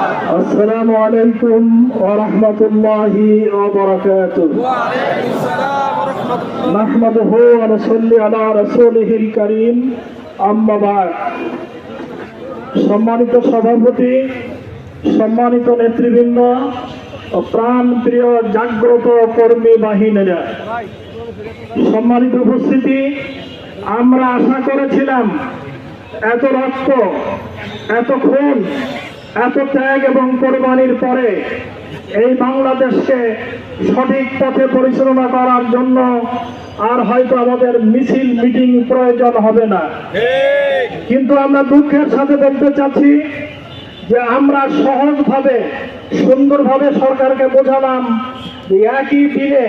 আসসালামু আলাইকুম ওয়া রাহমাতুল্লাহি ওয়া বারাকাতুহু। নাহমাদুহু ওয়া নুসাল্লি আলা রাসূলিহিল কারীম, আম্মা বা'দ। সম্মানিত সভাপতি, সম্মানিত নেতৃবৃন্দ ও প্রাণ প্রিয় জাগ্রত কর্মী বাহিনীরা, সম্মানিত উপস্থিতি, আমরা আশা করেছিলাম এত রক্ত, এত খুন, এত ত্যাগ এবং কোরবানির পরে এই বাংলাদেশকে সঠিক পথে পরিচালনা করার জন্য আর হয়তো আমাদের মিছিল মিটিং প্রয়োজন হবে না। কিন্তু আমরা দুঃখের সাথে বলতে চাচ্ছি যে আমরা সহজভাবে সুন্দরভাবে সরকারকে বোঝালাম যে একই দিনে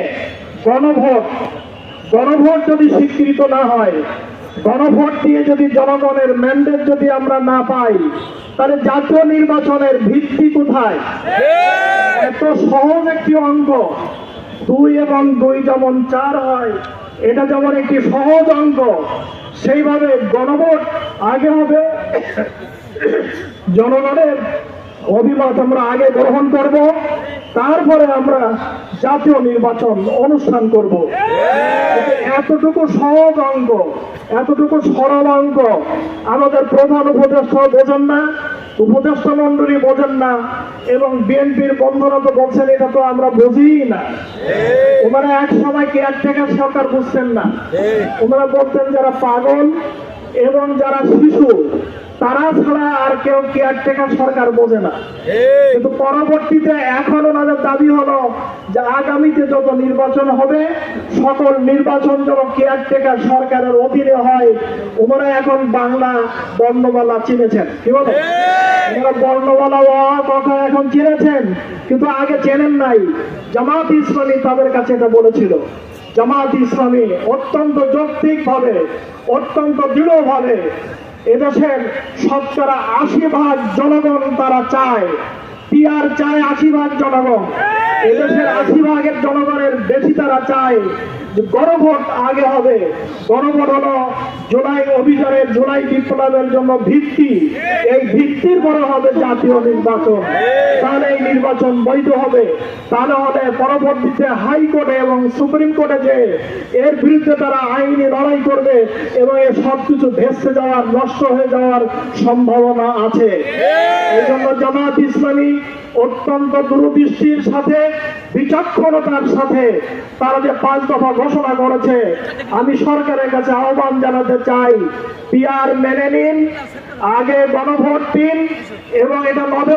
গণভোট যদি স্বীকৃত না হয়, গণভোট দিয়ে যদি জনগণের ম্যান্ডেট যদি আমরা না পাই, তাহলে জাতীয় নির্বাচনের ভিত্তি কোথায়? এত সহজ একটি অঙ্ক, 2 এবং 2 যেমন 4 হয়, এটা যেমন একটি সহজ অঙ্ক, সেইভাবে গণভোট আগে হবে, জনগণের অভিমত আমরা আগে গ্রহণ করব, তারপরে আমরা জাতীয় নির্বাচন অনুষ্ঠান করব। এতটুকু সহজ অঙ্ক, এতটুকু সরল অঙ্ক আমাদের প্রধান উপদেষ্টা বোঝেন না, উপদেষ্টা মন্ডলী বোঝেন না, এবং বিএনপির বন্ধুরা তো বলছেন এটা তো আমরা বুঝিই না। ওনারা এক সময় কেয়ারটেকার সরকার বুঝতেন না, ওনারা বলতেন যারা পাগল এবং যারা শিশু তারা ছাড়া আর কেউ কেয়ারটেকার সরকার বোঝে না। কিন্তু পরবর্তীতে এখন ওনাদের দাবি হলো যে আগামীতে যত নির্বাচন হবে সকল নির্বাচন যেন কেয়ারটেকার সরকারের অধীনে হয়। ওনারা এখন বাংলা বর্ণমালা চিনেছেন, কি বলো? ওনারা বর্ণমালা কথা এখন চিনেছেন, কিন্তু আগে চেনেন নাই। জামাত ইসলামী তাদের কাছে এটা বলেছিল। জামাত ইসলামী অত্যন্ত যৌক্তিকভাবে, অত্যন্ত দৃঢ়ভাবে এদেশের 80% জনগণ তারা চায়, পিআর চায় 80% জনগণ, এদেশের 80% জনগণের বেশি তারা চায় যে গণভোট আগে হবে। গণভোট হলো জুলাই অভিযানের, জুলাই বিপ্লবের জন্য ভিত্তি। এই ভিত্তির পরে হবে জাতীয় নির্বাচন, তাহলে এই নির্বাচন বৈধ হবে। তাহলে হলে পরবর্তীতে হাইকোর্টে এবং সুপ্রিম কোর্টে যে এর বিরুদ্ধে তারা আইনি লড়াই করবে এবং এর সবকিছু ভেস্তে যাওয়ার, নষ্ট হয়ে যাওয়ার সম্ভাবনা আছে। এই জন্য জামাত ইসলামী অত্যন্ত দূরদৃষ্টির সাথে, বিচক্ষণতার সাথে তারা যে 5 দফা ঘোষণা করেছে, আমি সরকারের কাছে আহ্বান জানাতে চাই, পিআর মেনে নিন, আগে গণভোট দিন এবং এটা